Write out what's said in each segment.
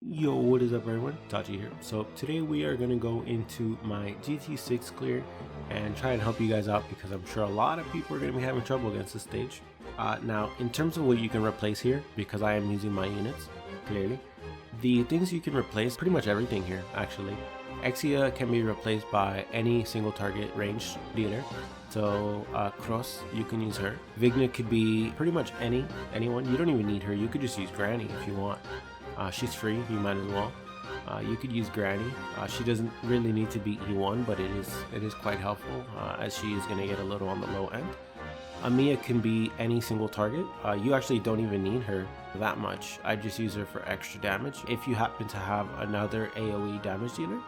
Yo, what is up everyone? Tachi here. So today we are going to go into my GT-6 clear and try and help you guys out because I'm sure a lot of people are going to be having trouble against this stage. Now, in terms of what you can replace here, because I am using my units, clearly, the things you can replace, pretty much everything here actually. Exia can be replaced by any single target range dealer. So Cross, you can use her. Vigna could be pretty much anyone. You don't even need her. You could just use Granny if you want. She's free, you might as well. You could use Granny. She doesn't really need to be E1, but it is quite helpful as she is going to get a little on the low end. Amia can be any single target. You actually don't even need her that much. I just use her for extra damage. If you happen to have another AoE damage dealer,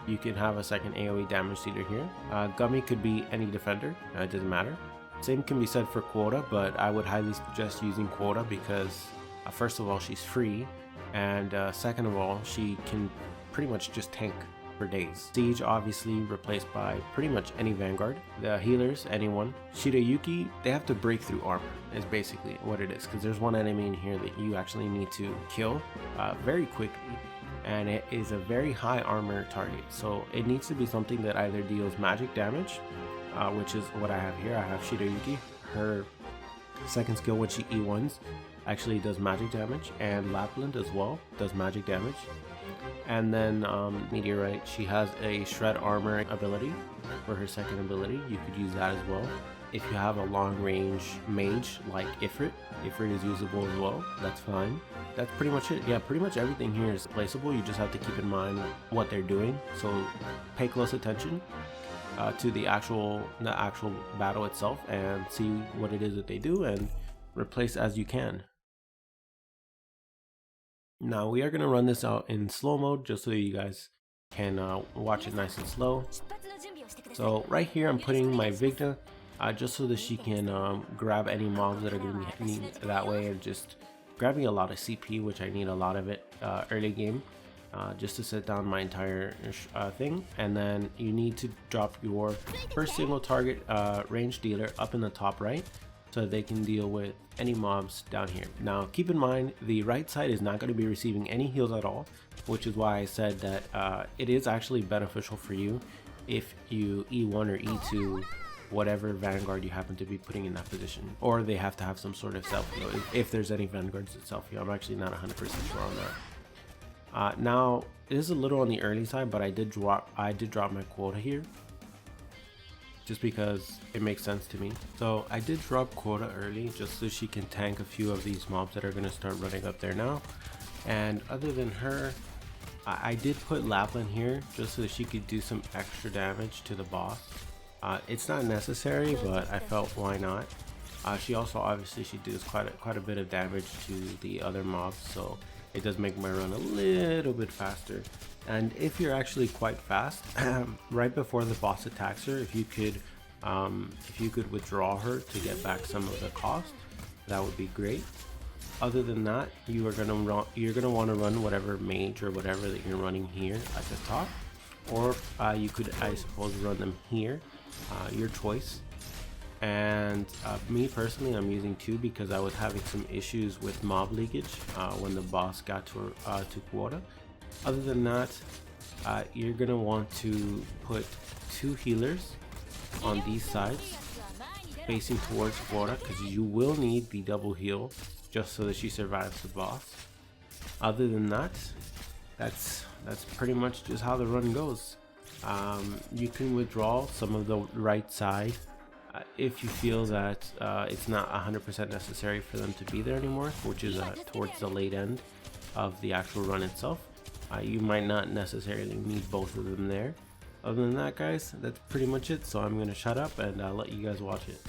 you can have a second AoE damage dealer here. Gummy could be any defender, it doesn't matter. Same can be said for Quota, but I would highly suggest using Quota because first of all, she's free. And second of all, she can pretty much just tank for days. Siege obviously replaced by pretty much any Vanguard. The healers, anyone. Shirayuki, they have to break through armor is basically what it is. Because there's one enemy in here that you actually need to kill very quickly. And it is a very high armor target. So it needs to be something that either deals magic damage, which is what I have here. I have Shirayuki. Her second skill when she E1s actually does magic damage, and Lapland as well does magic damage. And then Meteorite, she has a shred armor ability for her second ability. You could use that as well. If you have a long range mage like Ifrit is usable as well. That's fine. That's pretty much it. Yeah, pretty much everything here is placeable. You just have to keep in mind what they're doing. So pay close attention to the actual battle itself and see what it is that they do and replace as you can. Now we are going to run this out in slow mode just so you guys can watch it nice and slow. So right here I'm putting my Vigna just so that she can grab any mobs that are going to be that way, and just grabbing a lot of CP, which I need a lot of it early game, just to set down my entire thing. And then you need to drop your first single target range dealer up in the top right, so they can deal with any mobs down here. Now keep in mind the right side is not going to be receiving any heals at all, which is why I said that it is actually beneficial for you if you E1 or E2 whatever Vanguard you happen to be putting in that position, or they have to have some sort of self-heal if there's any Vanguards that self-heal. I'm actually not 100% sure on that. Now it is a little on the early side, but I did drop my Quota here just because it makes sense to me. So I did drop Quota early just so she can tank a few of these mobs that are going to start running up there now. And other than her, I did put Lapland here just so that she could do some extra damage to the boss. It's not necessary, but I felt why not. She also obviously she does quite a bit of damage to the other mobs, so it does make my run a little bit faster. And if you're actually quite fast, right before the boss attacks her, if you could withdraw her to get back some of the cost, that would be great. Other than that, you're gonna want to run whatever mage or whatever that you're running here at the top, or you could, I suppose, run them here, your choice. And me personally, I'm using 2 because I was having some issues with mob leakage when the boss got to Quota. Other than that, you're gonna want to put 2 healers on these sides facing towards Quota, because you will need the double heal just so that she survives the boss. Other than that, that's pretty much just how the run goes. You can withdraw some of the right side if you feel that it's not 100% necessary for them to be there anymore, which is towards the late end of the actual run itself. You might not necessarily need both of them there. Other than that, guys, that's pretty much it. So I'm going to shut up and let you guys watch it.